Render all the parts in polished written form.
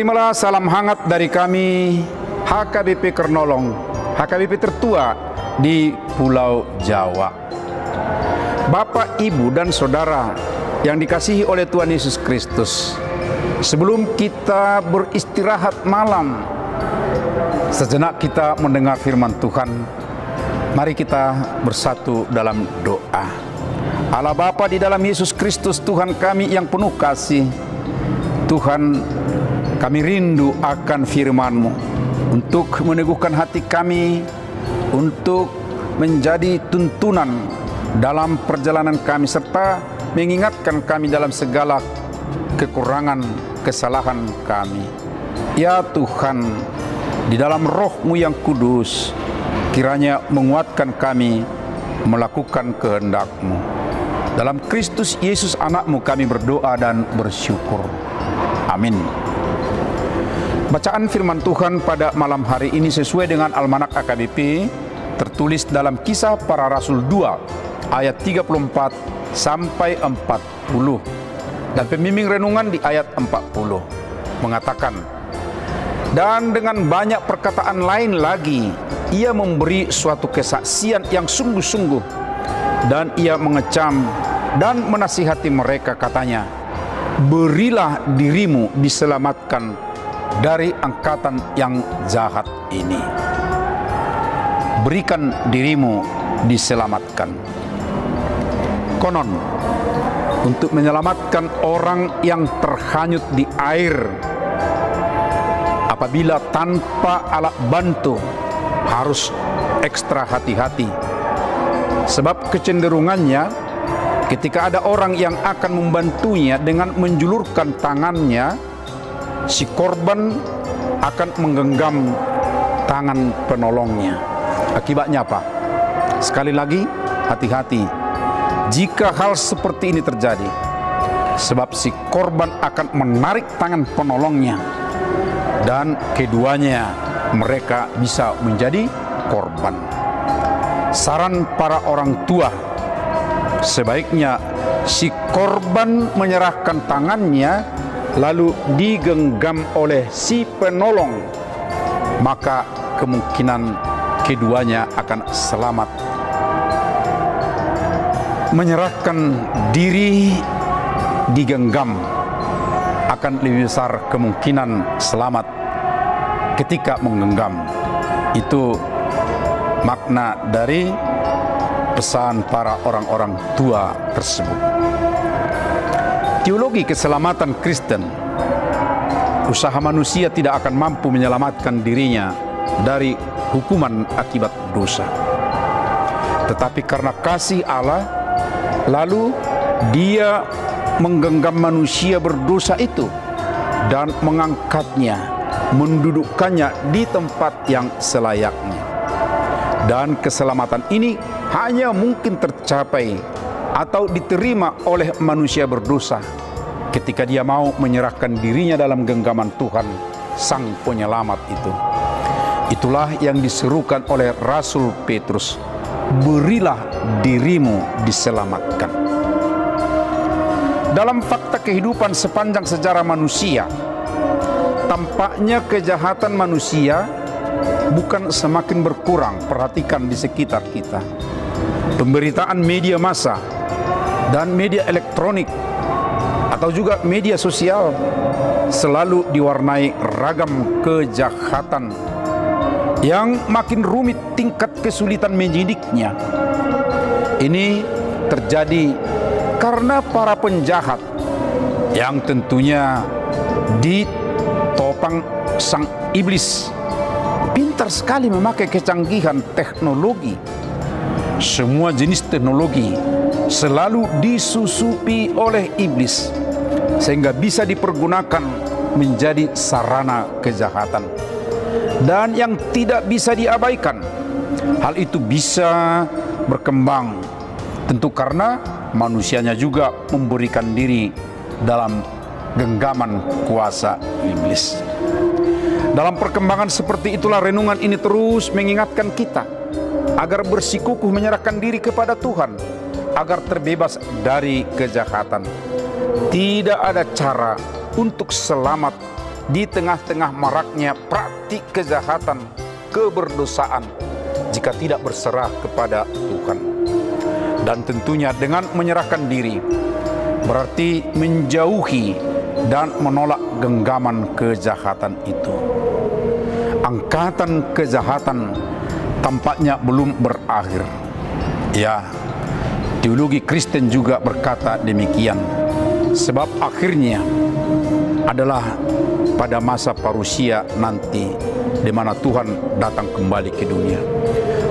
Terimalah salam hangat dari kami, HKBP Kernolong, HKBP tertua di Pulau Jawa. Bapak, Ibu, dan Saudara yang dikasihi oleh Tuhan Yesus Kristus, sebelum kita beristirahat malam, sejenak kita mendengar firman Tuhan. Mari kita bersatu dalam doa. Allah Bapa di dalam Yesus Kristus, Tuhan kami yang penuh kasih, Tuhan, kami rindu akan firman-Mu untuk meneguhkan hati kami, untuk menjadi tuntunan dalam perjalanan kami, serta mengingatkan kami dalam segala kekurangan, kesalahan kami. Ya Tuhan, di dalam Roh-Mu yang kudus, kiranya menguatkan kami melakukan kehendak-Mu. Dalam Kristus Yesus anak-Mu kami berdoa dan bersyukur. Amin. Bacaan firman Tuhan pada malam hari ini sesuai dengan Almanak AKBP, tertulis dalam Kisah Para Rasul 2 ayat 34 sampai 40. Dan pembimbing renungan di ayat 40 mengatakan, dan dengan banyak perkataan lain lagi, ia memberi suatu kesaksian yang sungguh-sungguh, dan ia mengecam dan menasihati mereka, katanya, berilah dirimu diselamatkan dari angkatan yang jahat ini. Berikan dirimu diselamatkan. Konon, untuk menyelamatkan orang yang terhanyut di air, apabila tanpa alat bantu, harus ekstra hati-hati. Sebab kecenderungannya, ketika ada orang yang akan membantunya dengan menjulurkan tangannya, si korban akan menggenggam tangan penolongnya. Akibatnya apa? Sekali lagi, hati-hati jika hal seperti ini terjadi, sebab si korban akan menarik tangan penolongnya, dan keduanya mereka bisa menjadi korban. Saran para orang tua, sebaiknya si korban menyerahkan tangannya lalu digenggam oleh si penolong, maka kemungkinan keduanya akan selamat. Menyerahkan diri digenggam akan lebih besar kemungkinan selamat ketika menggenggam. Itu makna dari pesan para orang-orang tua tersebut. Teologi keselamatan Kristen, usaha manusia tidak akan mampu menyelamatkan dirinya dari hukuman akibat dosa. Tetapi karena kasih Allah, lalu Dia menggenggam manusia berdosa itu dan mengangkatnya, mendudukkannya di tempat yang selayaknya. Dan keselamatan ini hanya mungkin tercapai atau diterima oleh manusia berdosa ketika dia mau menyerahkan dirinya dalam genggaman Tuhan, Sang Penyelamat itu. Itulah yang diserukan oleh Rasul Petrus, berilah dirimu diselamatkan. Dalam fakta kehidupan sepanjang sejarah manusia, tampaknya kejahatan manusia bukan semakin berkurang. Perhatikan di sekitar kita. Pemberitaan media massa dan media elektronik atau juga media sosial selalu diwarnai ragam kejahatan yang makin rumit tingkat kesulitan menyidiknya. Ini terjadi karena para penjahat yang tentunya ditopang sang iblis pintar sekali memakai kecanggihan teknologi. Semua jenis teknologi selalu disusupi oleh iblis sehingga bisa dipergunakan menjadi sarana kejahatan. Dan yang tidak bisa diabaikan, hal itu bisa berkembang tentu karena manusianya juga memberikan diri dalam genggaman kuasa iblis. Dalam perkembangan seperti itulah renungan ini terus mengingatkan kita agar bersikukuh menyerahkan diri kepada Tuhan, agar terbebas dari kejahatan. Tidak ada cara untuk selamat di tengah-tengah maraknya praktik kejahatan, keberdosaan, jika tidak berserah kepada Tuhan. Dan tentunya dengan menyerahkan diri, berarti menjauhi dan menolak genggaman kejahatan itu. Angkatan kejahatan tampaknya belum berakhir. Ya, teologi Kristen juga berkata demikian. Sebab akhirnya adalah pada masa parusia nanti, di mana Tuhan datang kembali ke dunia.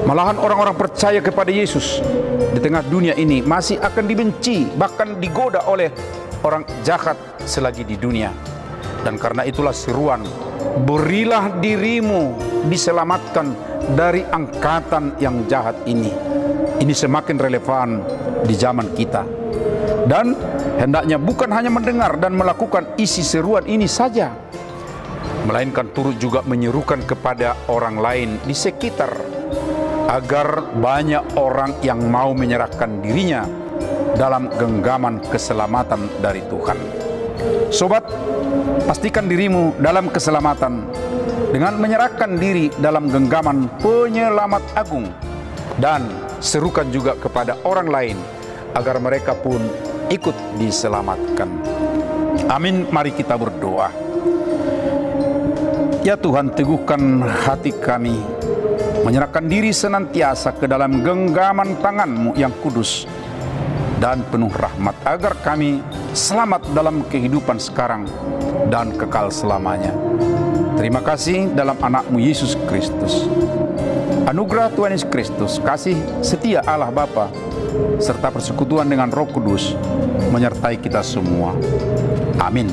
Malahan orang-orang percaya kepada Yesus di tengah dunia ini masih akan dibenci, bahkan digoda oleh orang jahat selagi di dunia. Dan karena itulah seruan, berilah dirimu diselamatkan dari angkatan yang jahat ini. Ini semakin relevan di zaman kita. Dan hendaknya bukan hanya mendengar dan melakukan isi seruan ini saja, melainkan turut juga menyerukan kepada orang lain di sekitar, agar banyak orang yang mau menyerahkan dirinya dalam genggaman keselamatan dari Tuhan. Sobat, pastikan dirimu dalam keselamatan dengan menyerahkan diri dalam genggaman penyelamat agung, dan serukan juga kepada orang lain agar mereka pun ikut diselamatkan. Amin. Mari kita berdoa. Ya Tuhan, teguhkan hati kami, menyerahkan diri senantiasa ke dalam genggaman tangan-Mu yang kudus dan penuh rahmat, agar kami selamat dalam kehidupan sekarang dan kekal selamanya. Terima kasih dalam anak-Mu Yesus Kristus. Anugerah Tuhan Yesus Kristus, kasih setia Allah Bapa, serta persekutuan dengan Roh Kudus menyertai kita semua. Amin.